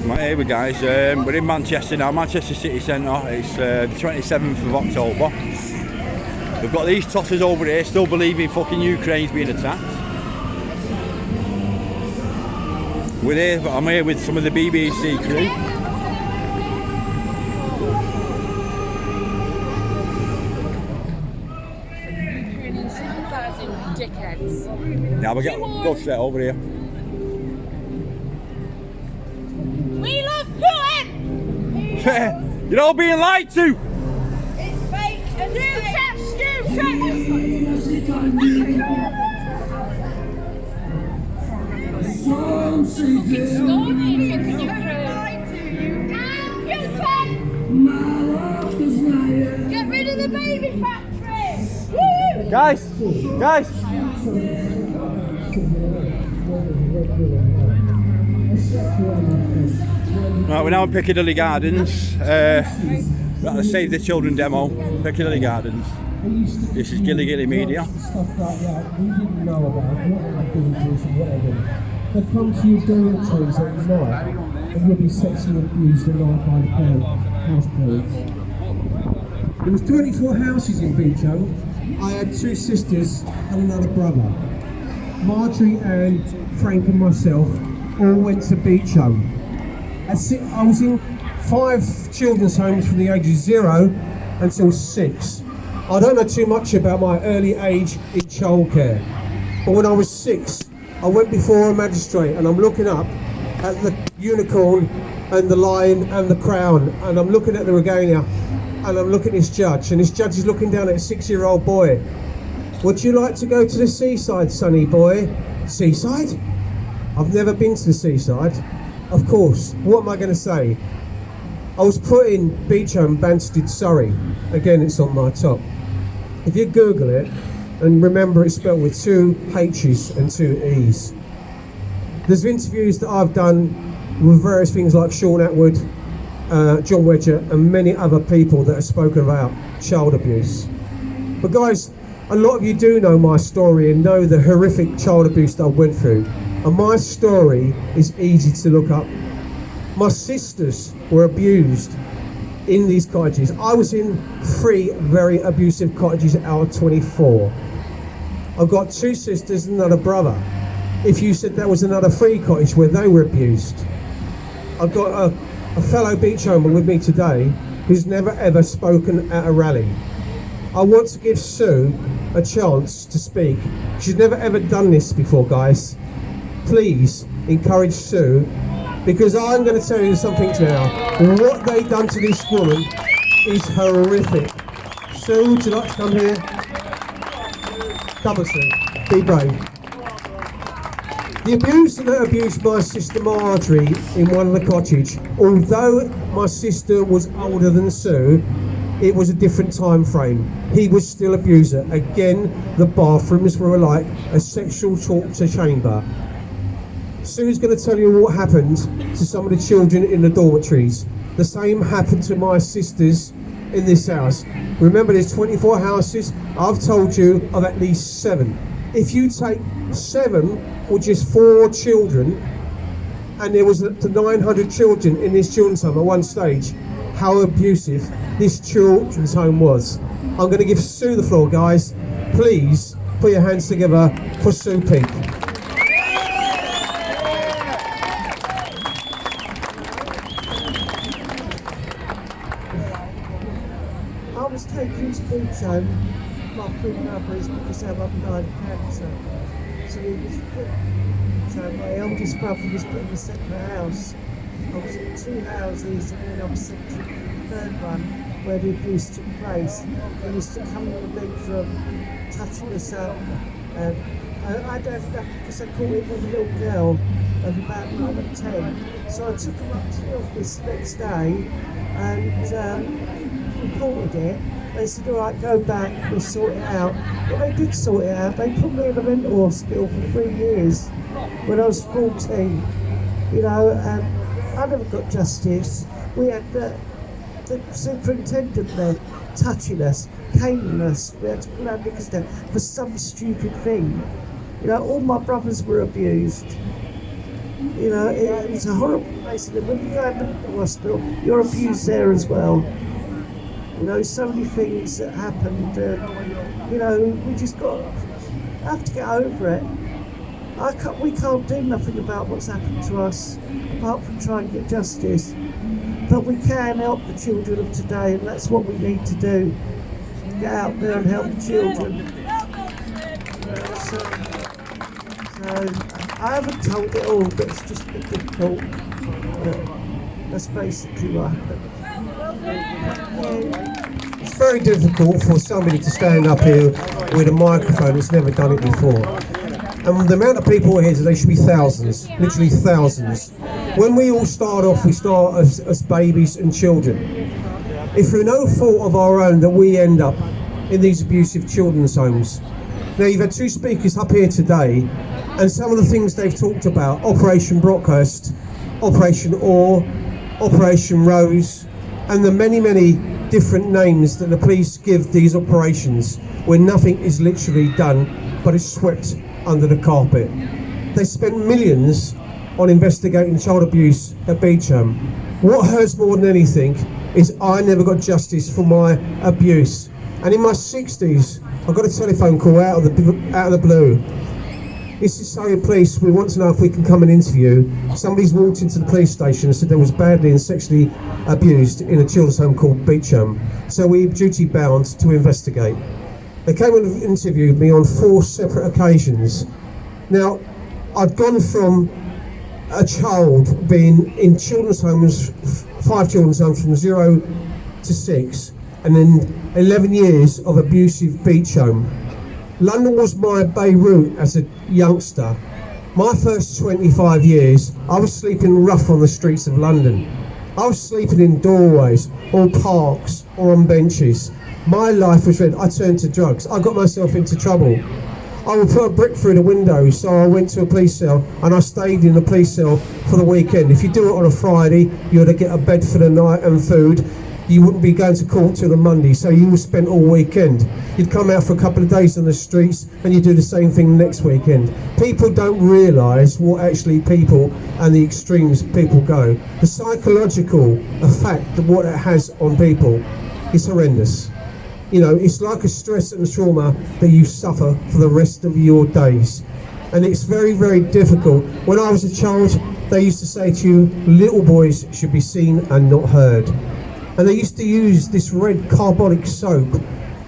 Right, here we guys, we're in Manchester now, Manchester City Centre. It's the 27th of October. We've got these tossers over here still believing fucking Ukraine's being attacked. I'm here with some of the BBC crew. Dickheads. Now we'll go straight over here. We love Putin! You're all being lied to! It's fake and you get rid of the baby factory! Woo! Guys! Right, we're now in Piccadilly Gardens. We're at the Save the Children demo, Piccadilly Gardens. This is Gilly Media. Stuff like that we didn't know about, what activities and whatever. They come to you dormitories at night and you'll be sexually abused at night by the house parents. There was 24 houses in BeachHolme. I had 2 sisters and another brother. Marjorie and Frank and myself all went to BeachHolme. I was in 5 children's homes from the age of 0 until 6. I don't know too much about my early age in childcare, but when I was 6, I went before a magistrate and I'm looking up at the unicorn and the lion and the crown, and I'm looking at the regalia and I'm looking at this judge, and this judge is looking down at a 6-year-old boy. Would you like to go to the seaside, sonny boy? Seaside? I've never been to the seaside. Of course, what am I going to say? I was put in BeachHolme, Banstead, Surrey. Again, it's on my top. If you Google it, and remember it's spelled with 2 H's and 2 E's. There's interviews that I've done with various things like Sean Atwood, John Wedger, and many other people that have spoken about child abuse. But guys, a lot of you do know my story and know the horrific child abuse that I went through. And my story is easy to look up. My sisters were abused in these cottages. I was in 3 very abusive cottages out of 24. I've got 2 sisters and another brother. If you said that was another 3 cottage where they were abused. I've got a fellow BeachHolmer with me today who's never ever spoken at a rally. I want to give Sue a chance to speak. She's never ever done this before, guys. Please encourage Sue, because I'm going to tell you something now. What they've done to this woman is horrific. Sue, would you like to come here? Come on, Sue. Be brave. The abuser that abused my sister Marjorie in one of the cottages, although my sister was older than Sue, it was a different time frame. He was still abuser. Again, the bathrooms were like a sexual torture chamber. Sue's going to tell you what happened to some of the children in the dormitories. The same happened to my sisters in this house. Remember, there's 24 houses. I've told you of at least 7. If you take 7 or just 4 children, and there was up to 900 children in this children's home at one stage, how abusive this children's home was. I'm going to give Sue the floor, guys. Please put your hands together for Sue Peak. I was taken to BeachHolme. My three brothers, because our mum died of cancer. So he was put. So my eldest brother was put in the second house. I was in 2 houses, and then I was sent to the 3rd one where the abuse took place. They used to come in the bedroom, touching us up. I don't know, because I caught it with a little girl of about 9 or 10. So I took them up to the office the next day and reported it. They said, all right, go back, we'll sort it out. But they did sort it out. They put me in a mental hospital for 3 years when I was 14. You know, and I never got justice. We had the superintendent there touching us, caning us. We had to pull our knickers down for some stupid thing. You know, all my brothers were abused. You know, it's a horrible place. And when you go into the hospital, you're abused there as well. You know, so many things that happened. You know, we just have to get over it. We can't do nothing about what's happened to us, apart from try and get justice. But we can help the children of today, and that's what we need to do. Get out there and help the children. So I haven't told it all, but it's just a bit difficult. That's basically what happened. It's very difficult for somebody to stand up here with a microphone that's never done it before. And the amount of people here today should be thousands, literally thousands. When we all start off, we start as babies and children. If through no fault of our own that we end up in these abusive children's homes. Now you've had two speakers up here today, and some of the things they've talked about, Operation Brockhurst, Operation Orr, Operation Rose, and the many, many different names that the police give these operations where nothing is literally done but is swept under the carpet. They spent millions on investigating child abuse at BeachHolme. What hurts more than anything is I never got justice for my abuse. And in my 60s, I got a telephone call out of the blue. This is Surrey Police, we want to know if we can come and interview. Somebody's walked into the police station and said they was badly and sexually abused in a children's home called BeachHolme. So we were duty bound to investigate. They came and interviewed me on 4 separate occasions. Now, I'd gone from a child being in children's homes, 5 children's homes from 0 to 6, and then 11 years of abusive BeachHolme. London was my Beirut as a youngster. My first 25 years, I was sleeping rough on the streets of London. I was sleeping in doorways, or parks, or on benches. My life was red. I turned to drugs. I got myself into trouble. I would put a brick through the window, so I went to a police cell and I stayed in the police cell for the weekend. If you do it on a Friday, you had to get a bed for the night and food. You wouldn't be going to court till the Monday, so you would spend all weekend. You'd come out for a couple of days on the streets and you do the same thing next weekend. People don't realise what actually people and the extremes people go. The psychological effect of what it has on people is horrendous. You know, it's like a stress and a trauma that you suffer for the rest of your days. And it's very, very difficult. When I was a child, they used to say to you, little boys should be seen and not heard. And they used to use this red carbolic soap,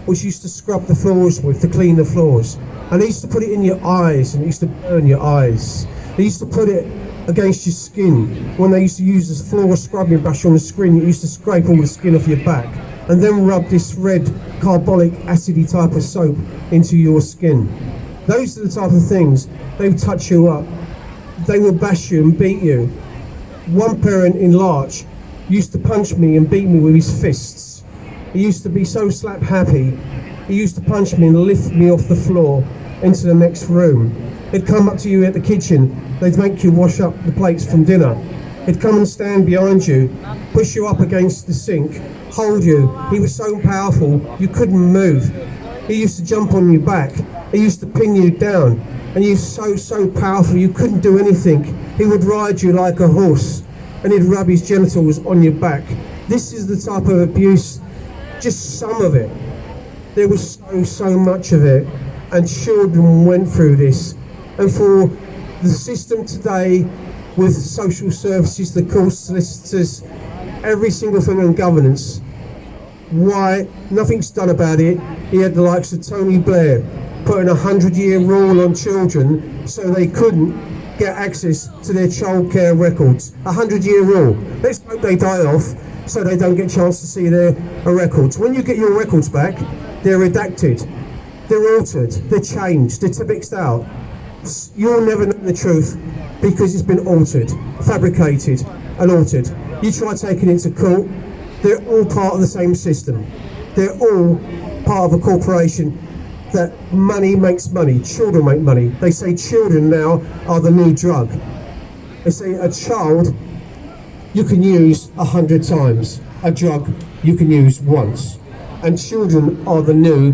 which used to scrub the floors with, to clean the floors. And they used to put it in your eyes, and it used to burn your eyes. They used to put it against your skin. When they used to use this floor scrubbing brush on the screen, it used to scrape all the skin off your back, and then rub this red carbolic acidy type of soap into your skin. Those are the type of things, they would touch you up. They would bash you and beat you. One parent in Larch used to punch me and beat me with his fists. He used to be so slap happy. He used to punch me and lift me off the floor into the next room. He'd come up to you at the kitchen, they'd make you wash up the plates from dinner. He'd come and stand behind you, push you up against the sink, hold you. He was so powerful, you couldn't move. He used to jump on your back. He used to pin you down. And he was so powerful, you couldn't do anything. He would ride you like a horse, and he'd rub his genitals on your back. This is the type of abuse, just some of it. There was so much of it, and children went through this. And for the system today, with social services, the court solicitors, every single thing on governance, why nothing's done about it? He had the likes of Tony Blair putting a 100-year rule on children so they couldn't get access to their childcare records. 100-year rule. Let's hope they die off so they don't get a chance to see their records. When you get your records back, they're redacted, they're altered, they're changed, they're mixed out. You'll never know the truth because it's been altered, fabricated and altered. You try taking it to court, they're all part of the same system. They're all part of a corporation that money makes money, children make money. They say children now are the new drug. They say a child you can use 100 times, a drug you can use once. And children are the new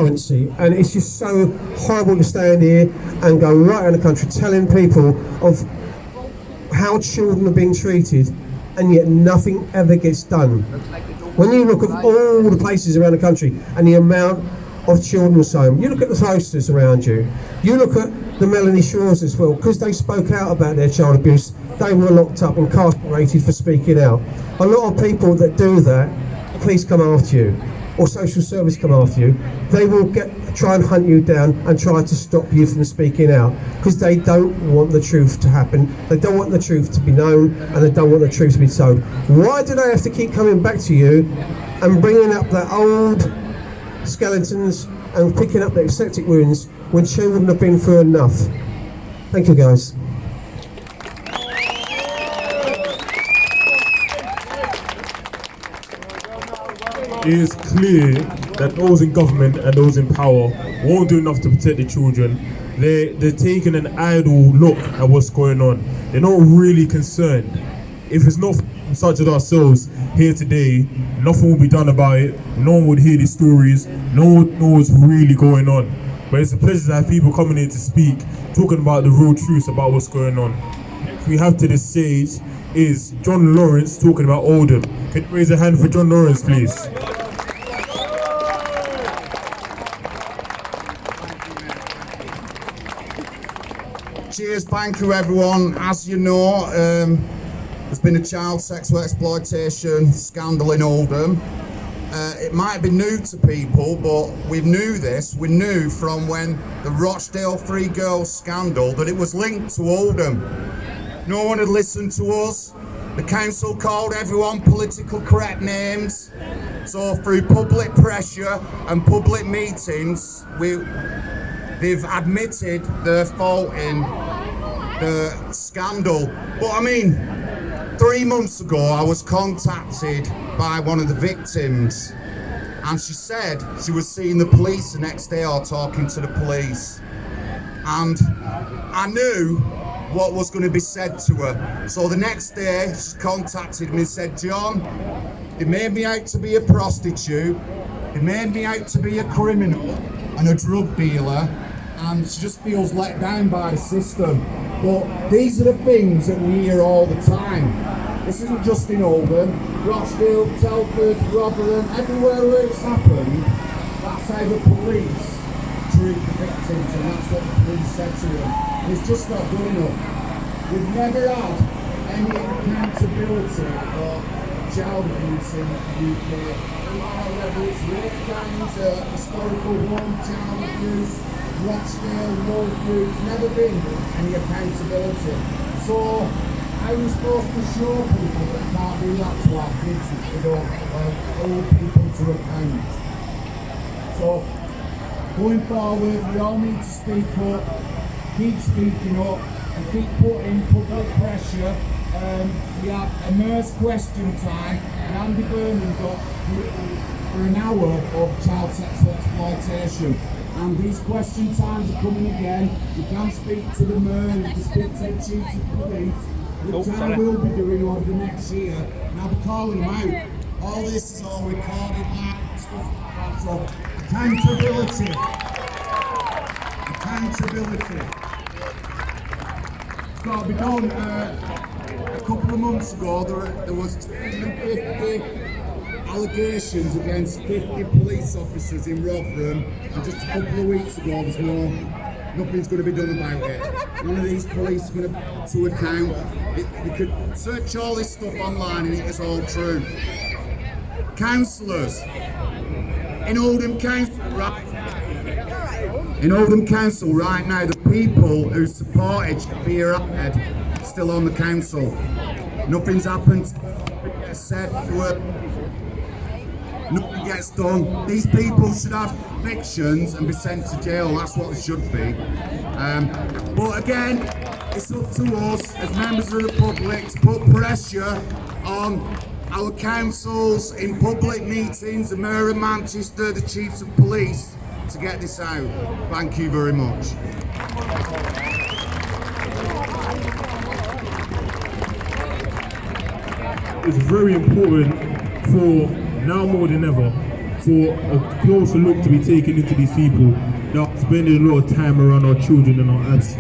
currency, and it's just so horrible to stand here and go right around the country telling people of how children are being treated, and yet nothing ever gets done. When you look at all the places around the country and the amount of children's home, you look at the posters around you, you look at the Melanie Shaws as well, because they spoke out about their child abuse, they were locked up and incarcerated for speaking out. A lot of people that do that, the police come after you, or social service come after you, they will try and hunt you down and try to stop you from speaking out, because they don't want the truth to happen, they don't want the truth to be known, and they don't want the truth to be told. Why do they have to keep coming back to you and bringing up their old skeletons and picking up their septic wounds when children have been through enough? Thank you, guys. It is clear that those in government and those in power won't do enough to protect the children. They're taking an idle look at what's going on. They're not really concerned. If it's not such as ourselves here today, nothing will be done about it. No one would hear these stories. No one knows what's really going on. But it's a pleasure to have people coming here to speak, talking about the real truth about what's going on. Next we have to the stage is John Lawrence talking about Oldham. Can you raise a hand for John Lawrence, please? Cheers, thank you everyone. As you know, there's been a child sexual exploitation scandal in Oldham. It might be new to people, but we knew this. We knew from when the Rochdale Three Girls scandal that it was linked to Oldham. No one had listened to us. The council called everyone political correct names. So through public pressure and public meetings, they've admitted their fault in the scandal. But I mean, 3 months ago I was contacted by one of the victims, and she said she was seeing the police the next day or talking to the police, and I knew what was going to be said to her. So the next day she contacted me and said, John, they made me out to be a prostitute, they made me out to be a criminal and a drug dealer, and she just feels let down by the system. But these are the things that we hear all the time. This isn't just in Oldham, Rochdale, Telford, Rotherham, everywhere where it's happened, that's how the police treat the victims, and that's what the police said to them. And it's just not good enough. We've never had any accountability for child abuse in the UK. Whether it's rape gangs, historical home child abuse, Rochdale, Woldview, there's never been any accountability. So how are we supposed to show people that can't do that to our kids if we don't hold people to account? So going forward, we all need to speak up, keep speaking up, and keep putting public pressure. We have a nurse question time, and Andy Burnham got for an hour of child sexual exploitation. And these question times are coming again. You can speak to the mayor, you can speak to the chiefs of police, which I will be doing over the next year, and I'll be calling them out. All this is all recorded out, stuff like that. So accountability. Accountability. It's got to be done. A couple of months ago, there was 250 allegations against 50 police officers in Rotherham, and just a couple of weeks ago, nothing's going to be done about it. None of these police are going to account. You could search all this stuff online and it is all true. Councillors in Oldham Council, right now, the people who supported Shafir Ahmed still on the council. Nothing's happened. Nothing gets said to her. Nothing gets done. These people should have convictions and be sent to jail. That's what it should be. But again, it's up to us as members of the public to put pressure on our councils in public meetings, the Mayor of Manchester, the Chiefs of Police, to get this out. Thank you very much. It's very important for now more than ever for a closer look to be taken into these people that are spending a lot of time around our children and our apps,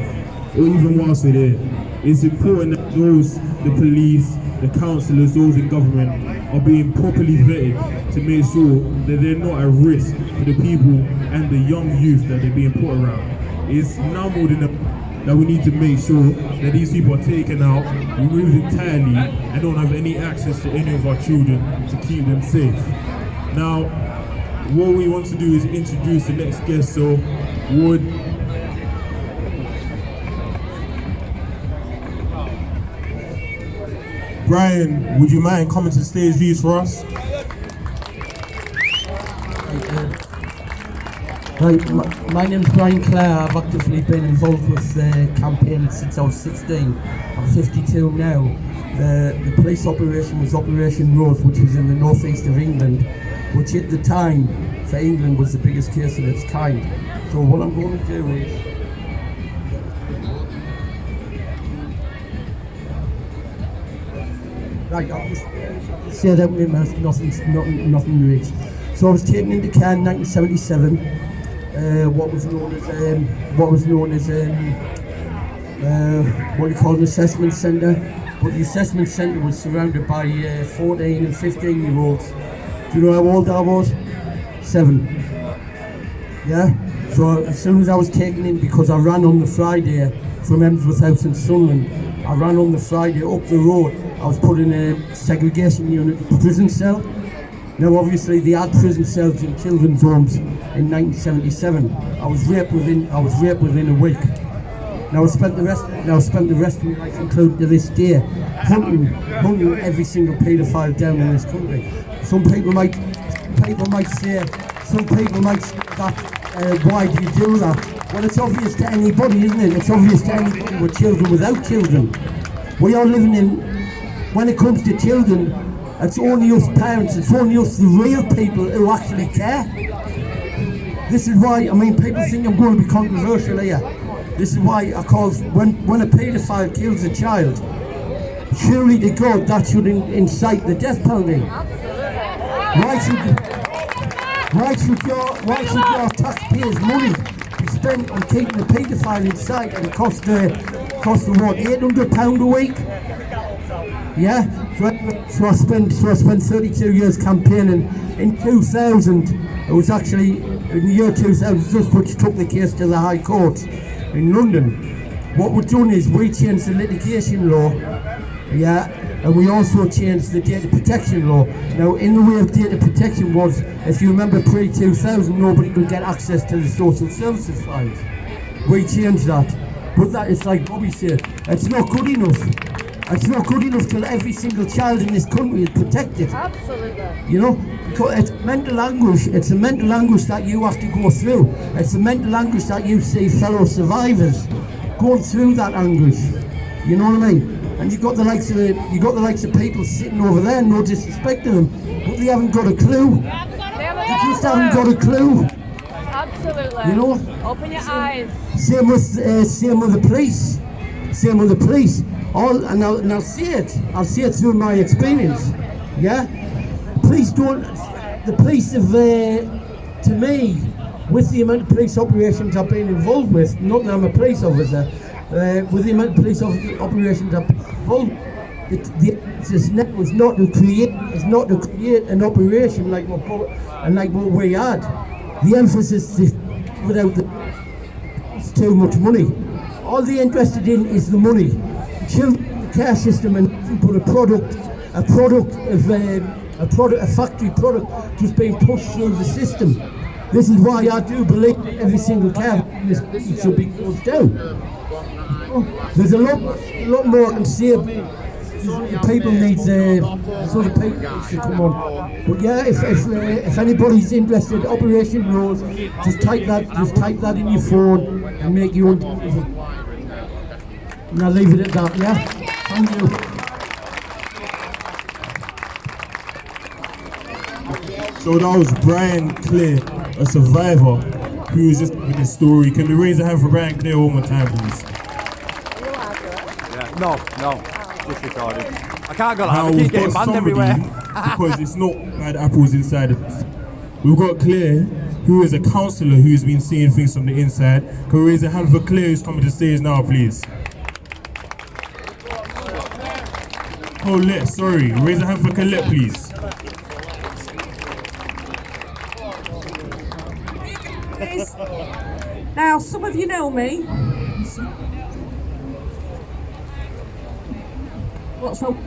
or even whilst we're there. It's important that those, the police, the councillors, those in government, are being properly vetted to make sure that they're not at risk for the people and the young youth that they're being put around. It's now more than that we need to make sure that these people are taken out, removed entirely, and don't have any access to any of our children to keep them safe. Now, what we want to do is introduce the next guest, so would Brian, would you mind coming to the stage views for us? Right, my name's Brian Clare. I've actively been involved with the campaign since I was 16. I'm 52 now. The police operation was Operation Rose, which was in the northeast of England, which at the time for England was the biggest case of its kind. So what I'm going to do is I'll just say that with my mouth, nothing reached. So I was taken into care in 1977. What was known as what do you call an assessment centre. But the assessment centre was surrounded by 14 and 15 year olds. Do you know how old I was? 7. Yeah? So as soon as I was taken in, because I ran on the Friday from Emsworth House in Sunderland, I ran on the Friday up the road. I was put in a segregation unit, prison cell. Now obviously they had prison cells in children's homes in 1977. I was raped within a week. Now I spent the rest of my life, including to this day, hunting every single paedophile down in this country. Some people might say that why do you do that? Well, it's obvious to anybody, isn't it? It's obvious to anybody with children, without children. We are living in, when it comes to children, it's only us parents, it's only us the real people who actually care. This is why, people think I'm going to be controversial here. This is why I call, when a paedophile kills a child, surely to God that should incite the death penalty. Why should your taxpayers' money be spent on keeping a paedophile inside and cost what, £800 a week? Yeah, so I spent 32 years campaigning. In 2000, it was actually in the year 2000, just which took the case to the High Court in London. What we've done is we changed the litigation law, yeah, and we also changed the data protection law. Now, in the way of data protection was, if you remember pre-2000, nobody could get access to the social services files. We changed that, but that is like Bobby said, it's not good enough. It's not good enough till every single child in this country is protected. Absolutely. You know, because it's mental anguish. It's a mental anguish that you have to go through. It's a mental anguish that you see fellow survivors going through that anguish. You know what I mean? And you've got the likes of people sitting over there, no disrespect to them, but they haven't got a clue. They just haven't got a clue. Absolutely. You know? Open your eyes. Same with the police. Same with the police. And I'll see it. I'll see it through my experience. Yeah? The police have, to me, with the amount of police operations I've been involved with, not that I'm a police officer, with the amount of police operations I've been involved with, the emphasis now is not to create an operation like what we had. The emphasis is without it's too much money. All they're interested in is the money. Children care system and put a factory product just being pushed through the system. This is why I do believe every single care in this country should be closed down. There's a lot more I can say. People need sort of people to come on. But yeah, if anybody's interested, Operation Rose, just type that in your phone and make your own decision. And I'll leave it at that, yeah? Thank you. So that was Brian Clare, a survivor, who was just with his story. Can we raise a hand for Brian Clare one more time, please? Yeah. No, just recording. I can't go live, I How keep we've getting got banned somebody, everywhere. because it's not bad apples inside it. We've got Claire, who is a counsellor who's been seeing things from the inside. Can we raise a hand for Claire who's coming to the stage now, please? Colette, sorry. Raise a hand for Colette, please. Now, some of you know me. What's wrong?